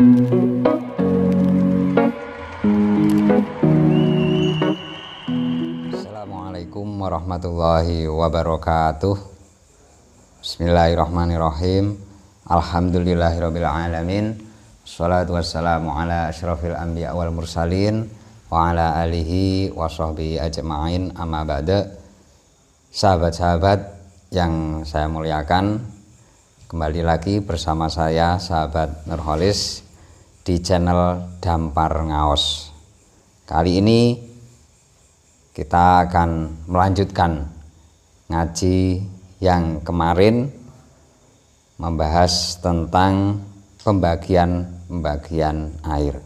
Assalamualaikum warahmatullahi wabarakatuh. Bismillahirrahmanirrahim. Alhamdulillahirabbil alamin. Wassalatu wassalamu ala asyrafil anbiya wal mursalin wa ala alihi wa sahbihi ajma'in, amma ba'da. Sahabat-sahabat yang saya muliakan, kembali lagi bersama saya sahabat Nurholis di channel Dampar Ngaos. Kali ini kita akan melanjutkan ngaji yang kemarin, membahas tentang pembagian air.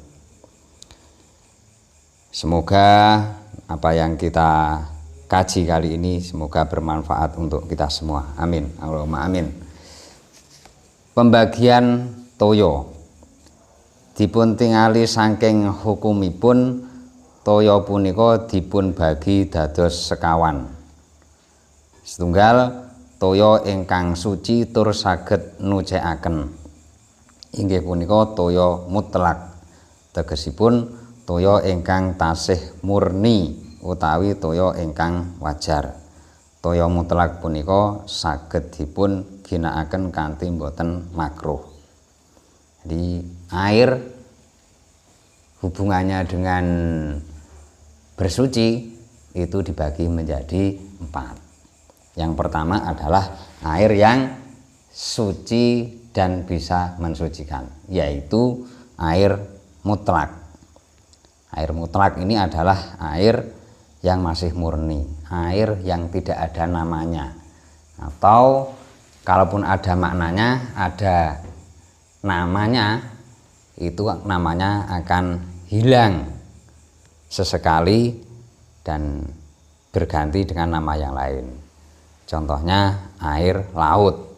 Semoga apa yang kita kaji kali ini semoga bermanfaat untuk kita semua. Amin. Allahumma amin. Pembagian toyo dipun tingali saking hukumipun. Toya punika dipun bagi dados sekawan. Setunggal toya ingkang suci tur saged nucèkaken inggih punika toya mutlak, tegesipun toya ingkang tasih murni utawi toya ingkang wajar. Toya mutlak punika saged dipun ginakaken kanthi boten makruh. Jadi air hubungannya dengan bersuci itu dibagi menjadi 4. Yang pertama adalah air yang suci dan bisa mensucikan, yaitu air mutlak. Air mutlak ini adalah air yang masih murni, air yang tidak ada namanya, atau kalaupun ada maknanya, ada namanya, itu namanya akan hilang sesekali dan berganti dengan nama yang lain. Contohnya air laut.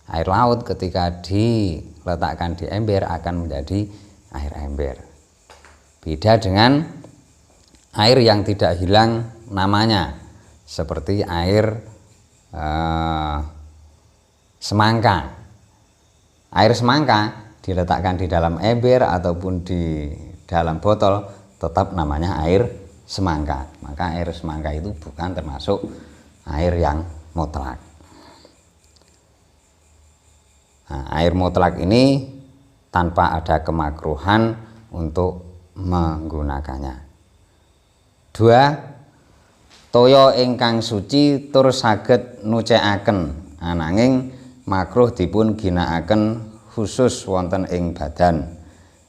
Air laut ketika diletakkan di ember akan menjadi air ember. Beda dengan air yang tidak hilang namanya, seperti air semangka. Air semangka diletakkan di dalam ember ataupun di dalam botol tetap namanya air semangka. Maka air semangka itu bukan termasuk air yang mutlak. Nah, air mutlak ini tanpa ada kemakruhan untuk menggunakannya. 2. Toya ingkang suci tur saged nucèkaken, ananging makruh dipun ginakaken khusus wonten ing badan.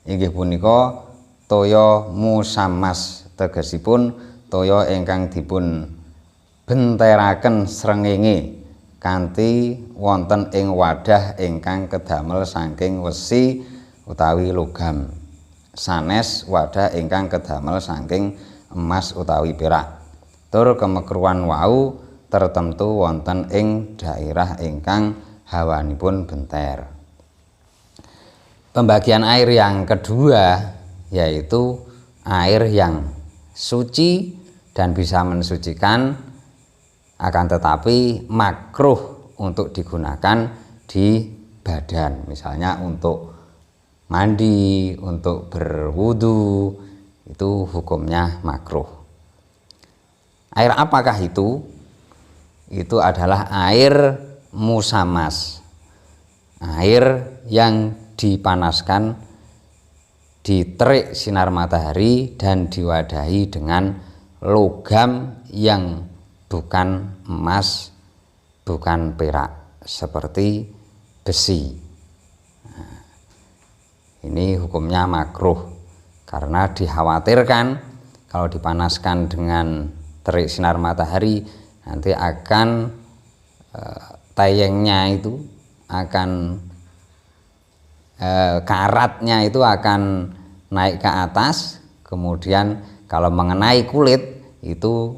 Inggih punika toya musammas, tegesipun toya ingkang dipun benteraken srengenge kanthi wonten ing wadah ingkang kedamel saking wesi utawi logam, sanes wadah ingkang kedamel saking emas utawi perak. Tur kemekruan wau tertentu wonten ing daerah ingkang hawanipun benter. Pembagian air yang kedua yaitu air yang suci dan bisa mensucikan, akan tetapi makruh untuk digunakan di badan, misalnya untuk mandi, untuk berwudu, itu hukumnya makruh. Air apakah itu? Itu adalah air musammas, air yang dipanaskan, diterik sinar matahari dan diwadahi dengan logam yang bukan emas, bukan perak, seperti besi. Nah, ini hukumnya makruh karena dikhawatirkan kalau dipanaskan dengan terik sinar matahari nanti akan tayengnya itu akan karatnya itu akan naik ke atas, kemudian kalau mengenai kulit itu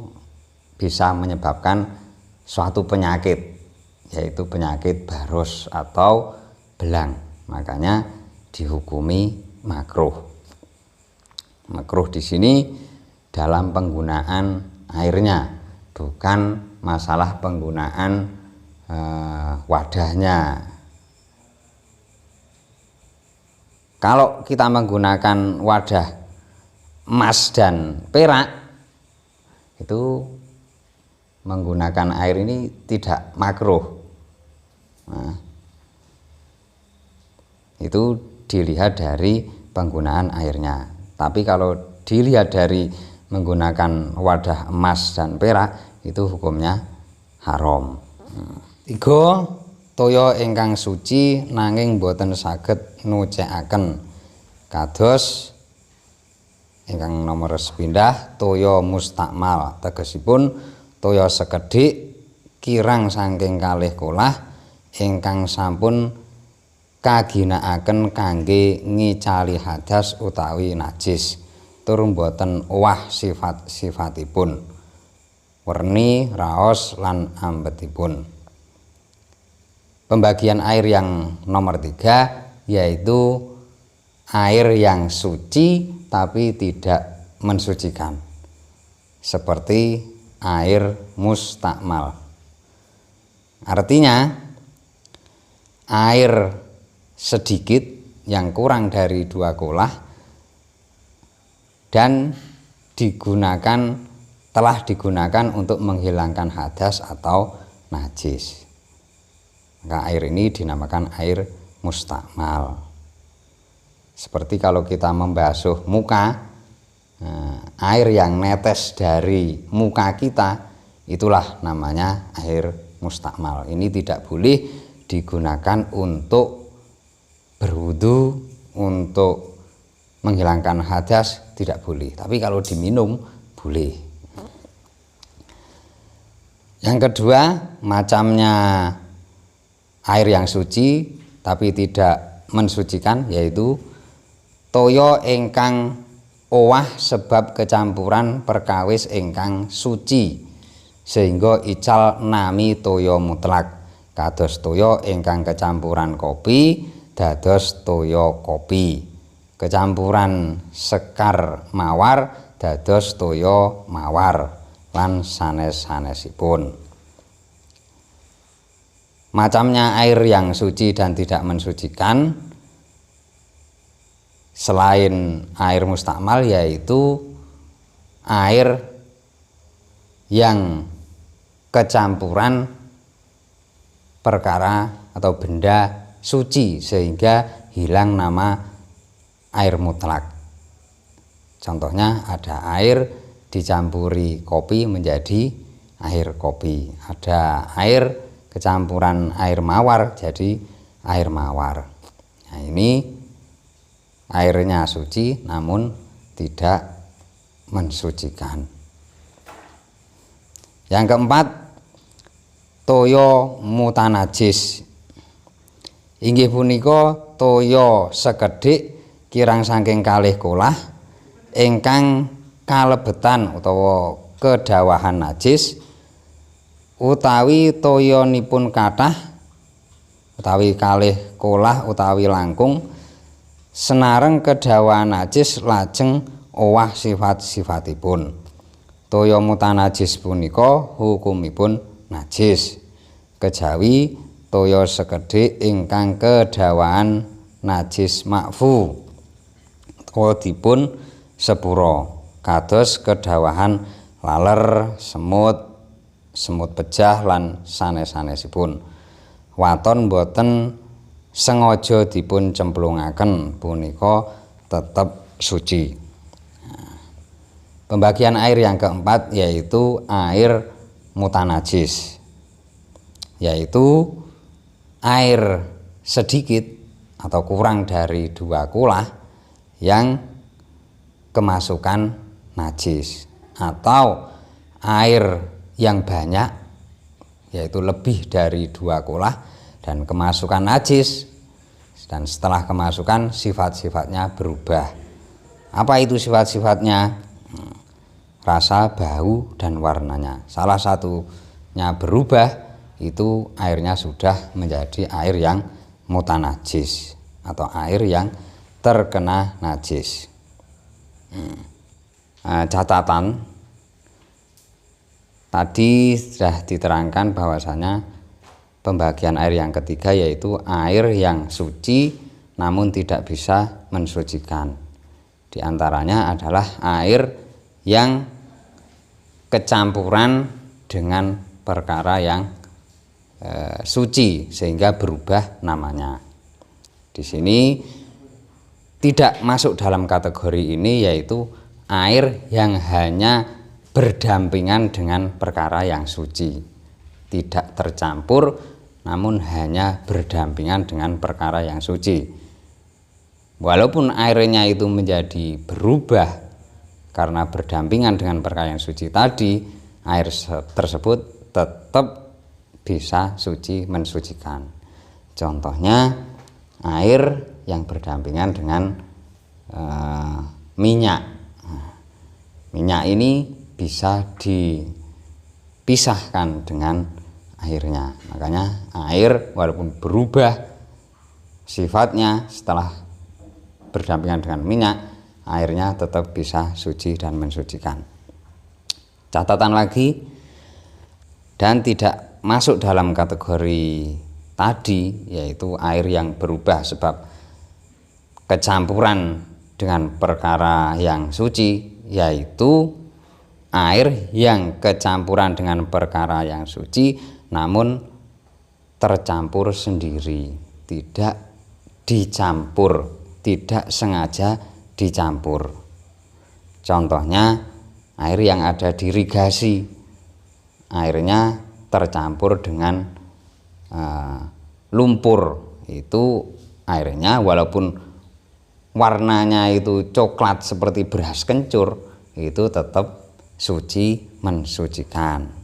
bisa menyebabkan suatu penyakit, yaitu penyakit baros atau belang. Makanya dihukumi makruh. Makruh di sini dalam penggunaan airnya, bukan masalah penggunaan wadahnya. Kalau kita menggunakan wadah emas dan perak, itu menggunakan air ini tidak makruh. Nah, itu dilihat dari penggunaan airnya. Tapi kalau dilihat dari menggunakan wadah emas dan perak, itu hukumnya haram. 3. Toya ingkang suci nanging boten saged nucekaken, kados ingkang nomor sepindah toya mustakmal, tegesipun toya sekedhik kirang saking kalih kolah ingkang sampun kaginakaken kangge ngicali hadas utawi najis, tur boten owah sifat-sifatipun, werni, raos lan ambetipun. Pembagian air yang nomor 3 yaitu air yang suci tapi tidak mensucikan, seperti air mustakmal. Artinya air sedikit yang kurang dari 2 kolah dan telah digunakan untuk menghilangkan hadas atau najis. Maka air ini dinamakan air mustakmal. Seperti kalau kita membasuh muka, air yang netes dari muka kita, itulah namanya air mustakmal. Ini tidak boleh digunakan untuk berwudu, untuk menghilangkan hadas, tidak boleh. Tapi kalau diminum boleh. Yang kedua, macamnya air yang suci tapi tidak mensucikan, yaitu toya ingkang owah sebab kecampuran perkawis ingkang suci sehingga ical nami toya mutlak, kados toya ingkang kecampuran kopi dados toya kopi, kecampuran sekar mawar dados toya mawar, lan sanes-sanesipun. Macamnya air yang suci dan tidak mensucikan selain air mustakmal, yaitu air yang kecampuran perkara atau benda suci sehingga hilang nama air mutlak. Contohnya ada air dicampuri kopi menjadi air kopi, ada air kecampuran air mawar jadi air mawar. Nah, ini airnya suci namun tidak mensucikan. Yang keempat, toya mutanajis. Inggih punika toya sekedhik kirang saking kalih kolah ingkang kalebetan utawa kedawahan najis, utawi toyanipun kathah utawi kalih kolah utawi langkung, senareng kedawahan najis lajeng owah sifat-sifatipun. Toya mutanajis punika hukumipun najis, kejawi toya sekedhik ingkang kedawahan najis makfu utawa dipun sepura, kados kedawahan laler, semut pejah lan sanes-sanesipun. Waton boten sengaja dipun cemplungaken punika tetep suci. Pembagian air yang keempat yaitu air mutanajis, yaitu air sedikit atau kurang dari 2 kolah yang kemasukan najis, atau air yang banyak yaitu lebih dari 2 kolah dan kemasukan najis, dan setelah kemasukan sifat-sifatnya berubah. Apa itu sifat-sifatnya? Rasa, bau, dan warnanya. Salah satunya berubah, itu airnya sudah menjadi air yang mutanajis atau air yang terkena najis. Catatan tadi sudah diterangkan bahwasanya pembagian air yang ketiga yaitu air yang suci namun tidak bisa mensucikan. Di antaranya adalah air yang kecampuran dengan perkara yang suci sehingga berubah namanya. Di sini tidak masuk dalam kategori ini, yaitu air yang hanya berdampingan dengan perkara yang suci, tidak tercampur namun hanya berdampingan dengan perkara yang suci. Walaupun airnya itu menjadi berubah karena berdampingan dengan perkara yang suci tadi, air tersebut tetap bisa suci mensucikan. Contohnya air yang berdampingan dengan minyak. Minyak ini bisa dipisahkan dengan airnya. Makanya air walaupun berubah sifatnya setelah berdampingan dengan minyak, airnya tetap bisa suci dan mensucikan. Catatan lagi, dan tidak masuk dalam kategori tadi, yaitu air yang berubah sebab kecampuran dengan perkara yang suci, yaitu air yang kecampuran dengan perkara yang suci namun tercampur sendiri, tidak dicampur, tidak sengaja dicampur. Contohnya air yang ada di irigasi, airnya tercampur dengan lumpur, itu airnya walaupun warnanya itu coklat seperti beras kencur, itu tetap suci mensucikan.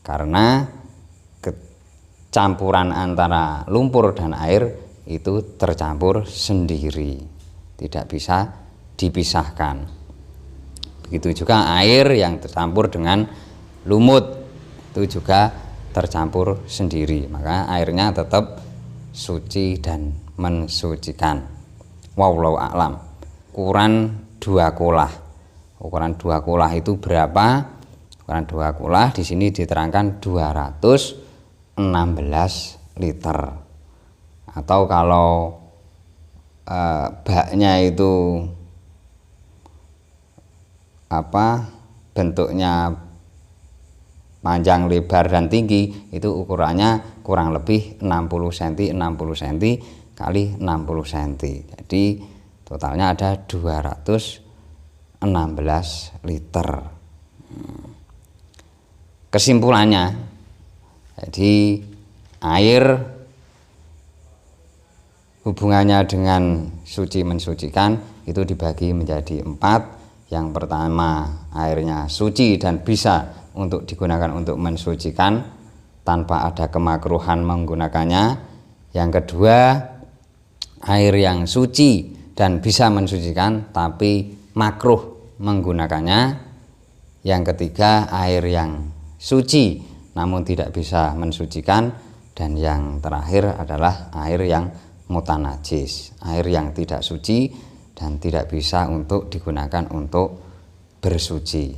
Karena campuran antara lumpur dan air itu tercampur sendiri, tidak bisa dipisahkan. Begitu juga air yang tercampur dengan lumut, itu juga tercampur sendiri, maka airnya tetap suci dan mensucikan. Wallahu a'lam. Ukuran 2 kolah. Ukuran 2 kolah itu berapa? Ukuran 2 kolah di sini diterangkan 216 liter. Atau kalau baknya itu bentuknya panjang, lebar dan tinggi, itu ukurannya kurang lebih 60 cm 60 cm kali 60 cm. Jadi totalnya ada 216 liter. Kesimpulannya, jadi air hubungannya dengan suci mensucikan itu dibagi menjadi 4. Yang pertama, airnya suci dan bisa untuk digunakan untuk mensucikan tanpa ada kemakruhan menggunakannya. Yang kedua, air yang suci dan bisa mensucikan tapi makruh menggunakannya. Yang ketiga, air yang suci namun tidak bisa mensucikan. Dan yang terakhir adalah air yang mutanajis, air yang tidak suci dan tidak bisa untuk digunakan untuk bersuci.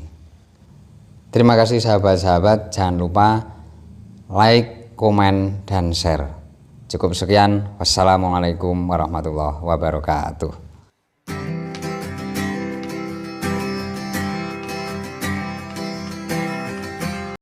Terima kasih sahabat-sahabat, jangan lupa like, komen, dan share. Cukup sekian, wassalamualaikum warahmatullahi wabarakatuh.